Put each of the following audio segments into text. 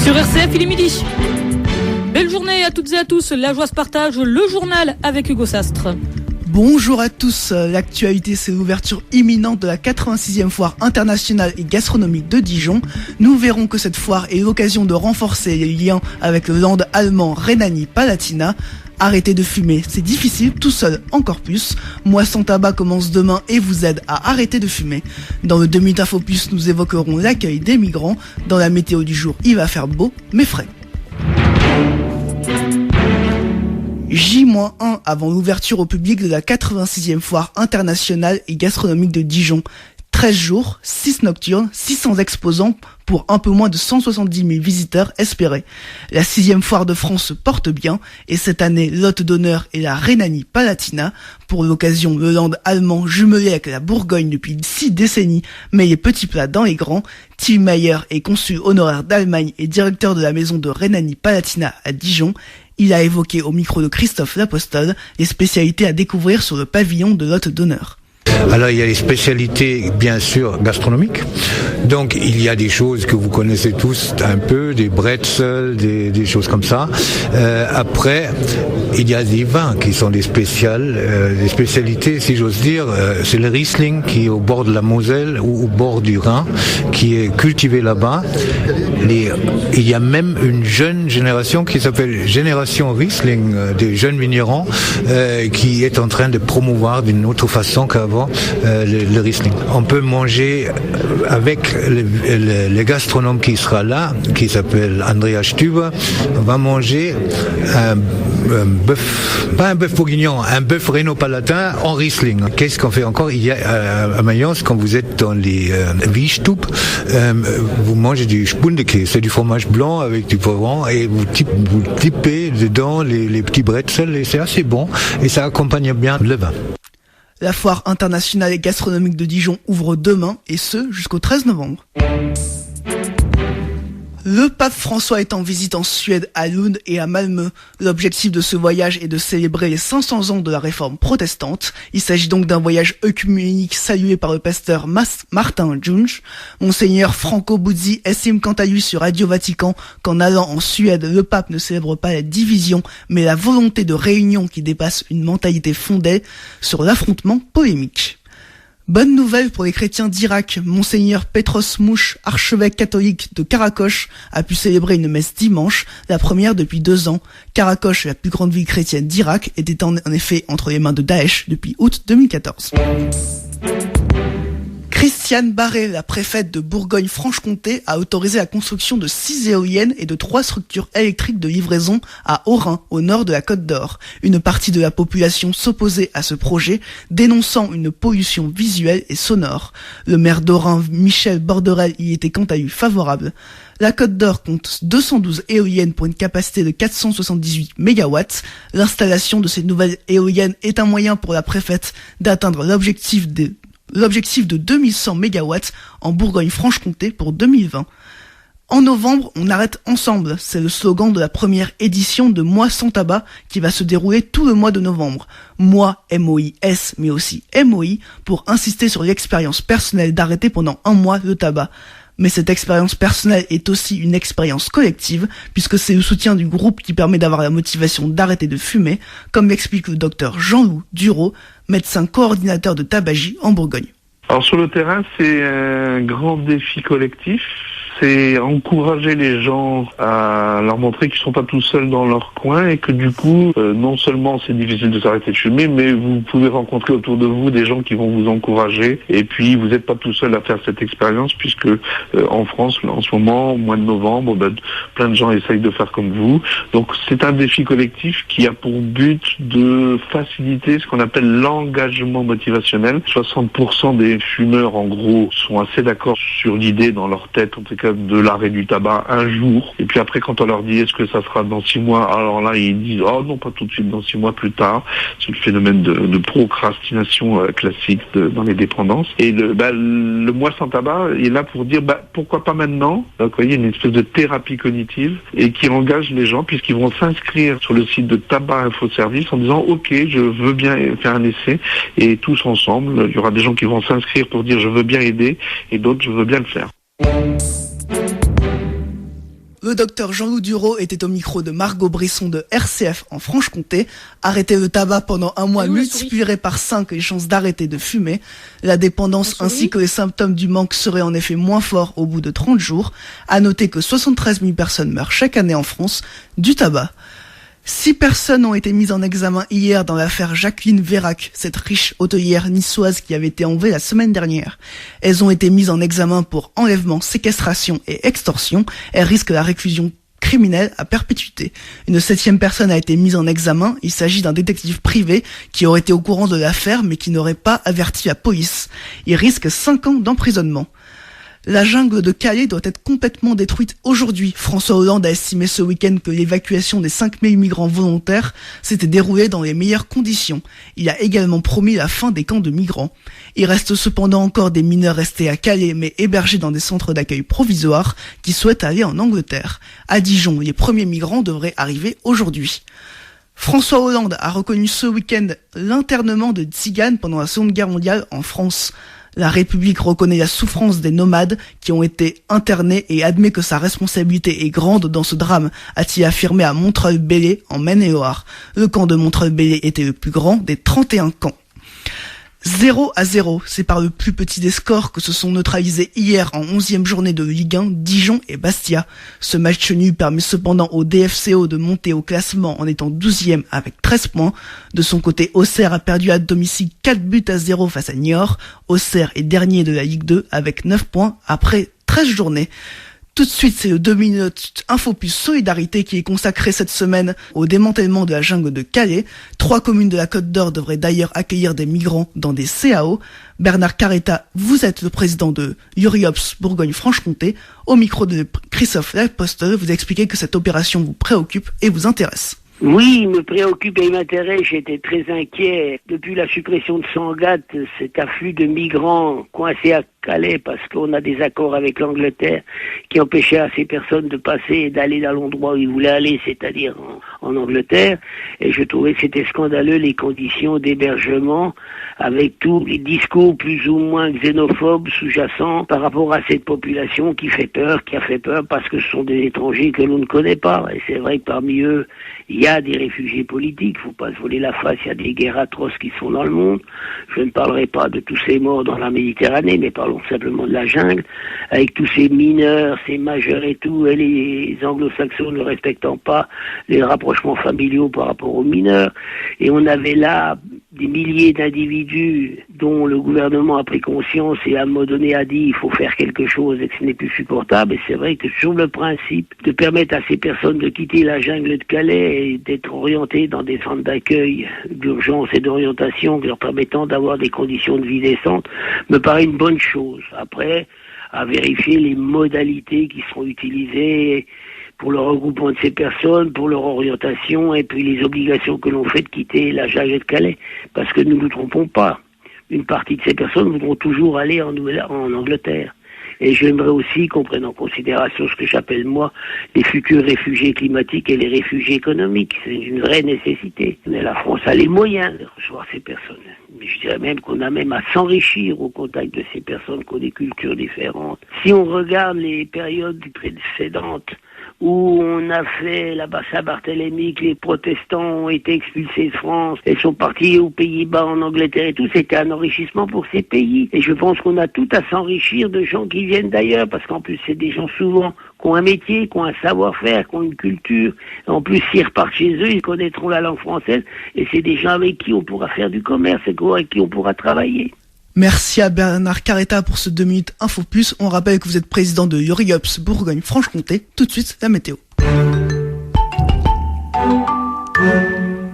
Sur RCF, il est midi. Belle journée à toutes et à tous. La joie se partage. Le journal avec Hugo Sastre. Bonjour à tous. L'actualité, c'est l'ouverture imminente de la 86e foire internationale et gastronomique de Dijon. Nous verrons que cette foire est l'occasion de renforcer les liens avec le land allemand Rhénanie-Palatinat. Arrêtez de fumer, c'est difficile, tout seul encore plus. Moisson Tabac commence demain et vous aide à arrêter de fumer. Dans le 2 minutes Info Plus, nous évoquerons l'accueil des migrants. Dans la météo du jour, il va faire beau, mais frais. J-1 avant l'ouverture au public de la 86e foire internationale et gastronomique de Dijon. 13 jours, 6 nocturnes, 600 exposants pour un peu moins de 170 000 visiteurs espérés. La 6e foire de France se porte bien et cette année, l'hôte d'honneur est la Rhénanie-Palatinat. Pour l'occasion, le land allemand jumelé avec la Bourgogne depuis 6 décennies met les petits plats dans les grands. Tim Mayer est consul honoraire d'Allemagne et directeur de la maison de Rhénanie-Palatinat à Dijon. Il a évoqué au micro de Christophe Lapostole les spécialités à découvrir sur le pavillon de l'hôte d'honneur. Alors il y a les spécialités bien sûr gastronomiques, donc il y a des choses que vous connaissez tous un peu, des bretzels, des choses comme ça. Après il y a des vins qui sont des spécialités si j'ose dire, c'est le Riesling qui est au bord de la Moselle ou au bord du Rhin, qui est cultivé là-bas. Il y a même une jeune génération qui s'appelle Génération Riesling, des jeunes vignerons qui est en train de promouvoir d'une autre façon qu'avant le Riesling. On peut manger avec le gastronome qui sera là, qui s'appelle Andreas Stüber. On va manger un bœuf, pas un bœuf bourguignon, un bœuf rhéno-palatin en Riesling. Qu'est-ce qu'on fait encore? Il y a à Mayence, quand vous êtes dans les Wiestub, vous mangez du Spundekäse, c'est du fromage blanc avec du poivron et vous typez dedans les petits bretzels et c'est assez bon et ça accompagne bien le vin. La foire internationale et gastronomique de Dijon ouvre demain, et ce, jusqu'au 13 novembre. Le pape François est en visite en Suède, à Lund et à Malmö. L'objectif de ce voyage est de célébrer les 500 ans de la réforme protestante. Il s'agit donc d'un voyage œcuménique salué par le pasteur Martin Junge. Monseigneur Franco Buzzi estime quant à lui sur Radio Vatican qu'en allant en Suède, le pape ne célèbre pas la division, mais la volonté de réunion qui dépasse une mentalité fondée sur l'affrontement polémique. Bonne nouvelle pour les chrétiens d'Irak. Monseigneur Petros Mouch, archevêque catholique de Karakosh, a pu célébrer une messe dimanche, la première depuis 2 ans. Karakosh, la plus grande ville chrétienne d'Irak, était en effet entre les mains de Daesh depuis août 2014. Christiane Barré, la préfète de Bourgogne-Franche-Comté, a autorisé la construction de 6 éoliennes et de 3 structures électriques de livraison à Orin, au nord de la Côte d'Or. Une partie de la population s'opposait à ce projet, dénonçant une pollution visuelle et sonore. Le maire d'Orin, Michel Borderel, y était quant à lui favorable. La Côte d'Or compte 212 éoliennes pour une capacité de 478 MW. L'installation de ces nouvelles éoliennes est un moyen pour la préfète d'atteindre l'objectif de 2100 MW en Bourgogne-Franche-Comté pour 2020. En novembre, on arrête ensemble. C'est le slogan de la première édition de Mois sans tabac qui va se dérouler tout le mois de novembre. Mois, M-O-I-S, mais aussi M-O-I, pour insister sur l'expérience personnelle d'arrêter pendant 1 mois le tabac. Mais cette expérience personnelle est aussi une expérience collective, puisque c'est le soutien du groupe qui permet d'avoir la motivation d'arrêter de fumer, comme l'explique le docteur Jean-Loup Dureau, médecin coordinateur de tabagie en Bourgogne. Alors sur le terrain, c'est un grand défi collectif. C'est encourager les gens à leur montrer qu'ils sont pas tout seuls dans leur coin et que du coup, non seulement c'est difficile de s'arrêter de fumer, mais vous pouvez rencontrer autour de vous des gens qui vont vous encourager. Et puis, vous n'êtes pas tout seul à faire cette expérience puisque en France, là, en ce moment, au mois de novembre, plein de gens essayent de faire comme vous. Donc, c'est un défi collectif qui a pour but de faciliter ce qu'on appelle l'engagement motivationnel. 60% des fumeurs, en gros, sont assez d'accord sur l'idée dans leur tête, en tout cas, de l'arrêt du tabac un jour. Et puis après, quand on leur dit est-ce que ça sera dans 6 mois, alors là, ils disent oh non, pas tout de suite, dans 6 mois plus tard. C'est le phénomène de procrastination classique dans les dépendances. Et le mois sans tabac est là pour dire pourquoi pas maintenant. Donc, vous voyez, une espèce de thérapie cognitive et qui engage les gens puisqu'ils vont s'inscrire sur le site de Tabac Info Service en disant ok, je veux bien faire un essai, et tous ensemble, il y aura des gens qui vont s'inscrire pour dire je veux bien aider et d'autres je veux bien le faire. Le docteur Jean-Loup Dureau était au micro de Margot Brisson de RCF en Franche-Comté. Arrêter le tabac pendant un mois multiplierait par 5 les chances d'arrêter de fumer. La dépendance ainsi que les symptômes du manque seraient en effet moins forts au bout de 30 jours. À noter que 73 000 personnes meurent chaque année en France du tabac. 6 personnes ont été mises en examen hier dans l'affaire Jacqueline Vérac, cette riche hôtelière niçoise qui avait été enlevée la semaine dernière. Elles ont été mises en examen pour enlèvement, séquestration et extorsion. Elles risquent la réclusion criminelle à perpétuité. Une 7e personne a été mise en examen. Il s'agit d'un détective privé qui aurait été au courant de l'affaire mais qui n'aurait pas averti la police. Il risque 5 ans d'emprisonnement. La jungle de Calais doit être complètement détruite aujourd'hui. François Hollande a estimé ce week-end que l'évacuation des 5000 migrants volontaires s'était déroulée dans les meilleures conditions. Il a également promis la fin des camps de migrants. Il reste cependant encore des mineurs restés à Calais mais hébergés dans des centres d'accueil provisoires qui souhaitent aller en Angleterre. À Dijon, les premiers migrants devraient arriver aujourd'hui. François Hollande a reconnu ce week-end l'internement de tziganes pendant la Seconde Guerre mondiale en France. La République reconnaît la souffrance des nomades qui ont été internés et admet que sa responsabilité est grande dans ce drame, a-t-il affirmé à Montreuil-Bellay en Maine-et-Loire. Le camp de Montreuil-Bellay était le plus grand des 31 camps. 0-0, c'est par le plus petit des scores que se sont neutralisés hier en 11e journée de Ligue 1, Dijon et Bastia. Ce match nul permet cependant au DFCO de monter au classement en étant 12e avec 13 points. De son côté, Auxerre a perdu à domicile 4-0 face à Niort. Auxerre est dernier de la Ligue 2 avec 9 points après 13 journées. Tout de suite, c'est le 2 minutes Info Plus Solidarité qui est consacré cette semaine au démantèlement de la jungle de Calais. 3 communes de la Côte d'Or devraient d'ailleurs accueillir des migrants dans des CAO. Bernard Carretta, vous êtes le président de Uriops Bourgogne-Franche-Comté. Au micro de Christophe Lapostel, vous expliquez que cette opération vous préoccupe et vous intéresse. Oui, il me préoccupe et il m'intéresse. J'étais très inquiet. Depuis la suppression de Sangatte, cet afflux de migrants coincés à Calais parce qu'on a des accords avec l'Angleterre qui empêchaient à ces personnes de passer et d'aller dans l'endroit où ils voulaient aller, c'est-à-dire en Angleterre. Et je trouvais que c'était scandaleux les conditions d'hébergement avec tous les discours plus ou moins xénophobes sous-jacents par rapport à cette population qui a fait peur parce que ce sont des étrangers que l'on ne connaît pas. Et c'est vrai que parmi eux, il y a des réfugiés politiques, faut pas se voler la face, il y a des guerres atroces qui sont dans le monde. Je ne parlerai pas de tous ces morts dans la Méditerranée, mais parlons simplement de la jungle, avec tous ces mineurs, ces majeurs et tout, et les anglo-saxons ne respectant pas les rapprochements familiaux par rapport aux mineurs. Et on avait là des milliers d'individus dont le gouvernement a pris conscience et à un moment donné a dit il faut faire quelque chose et que ce n'est plus supportable. Et c'est vrai que sur le principe de permettre à ces personnes de quitter la jungle de Calais et d'être orientées dans des centres d'accueil d'urgence et d'orientation leur permettant d'avoir des conditions de vie décentes me paraît une bonne chose. Après, à vérifier les modalités qui seront utilisées pour le regroupement de ces personnes, pour leur orientation et puis les obligations que l'on fait de quitter la jungle de Calais. Parce que nous ne nous trompons pas. Une partie de ces personnes voudront toujours aller en Angleterre. Et j'aimerais aussi qu'on prenne en considération ce que j'appelle moi les futurs réfugiés climatiques et les réfugiés économiques. C'est une vraie nécessité. Mais la France a les moyens de recevoir ces personnes. Mais je dirais même qu'on a même à s'enrichir au contact de ces personnes qui ont des cultures différentes. Si on regarde les périodes précédentes, où on a fait la Saint-Barthélemy, que les protestants ont été expulsés de France et sont partis aux Pays-Bas, en Angleterre et tout, c'était un enrichissement pour ces pays. Et je pense qu'on a tout à s'enrichir de gens qui viennent d'ailleurs, parce qu'en plus c'est des gens souvent qui ont un métier, qui ont un savoir-faire, qui ont une culture. Et en plus, s'ils repartent chez eux, ils connaîtront la langue française et c'est des gens avec qui on pourra faire du commerce et avec qui on pourra travailler. Merci à Bernard Carretta pour ce 2 minutes Info Plus. On rappelle que vous êtes président de Uriops Bourgogne-Franche-Comté. Tout de suite, la météo.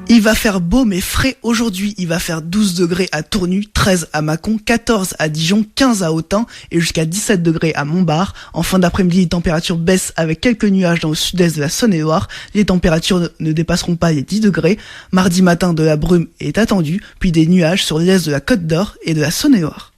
Il va faire beau mais frais aujourd'hui. Il va faire 12 degrés à Tournu, 13 à Mâcon, 14 à Dijon, 15 à Autun et jusqu'à 17 degrés à Montbard. En fin d'après-midi, les températures baissent avec quelques nuages dans le sud-est de la Saône-et-Loire. Les températures ne dépasseront pas les 10 degrés. Mardi matin, de la brume est attendue, puis des nuages sur l'est de la Côte d'Or et de la Saône-et-Loire.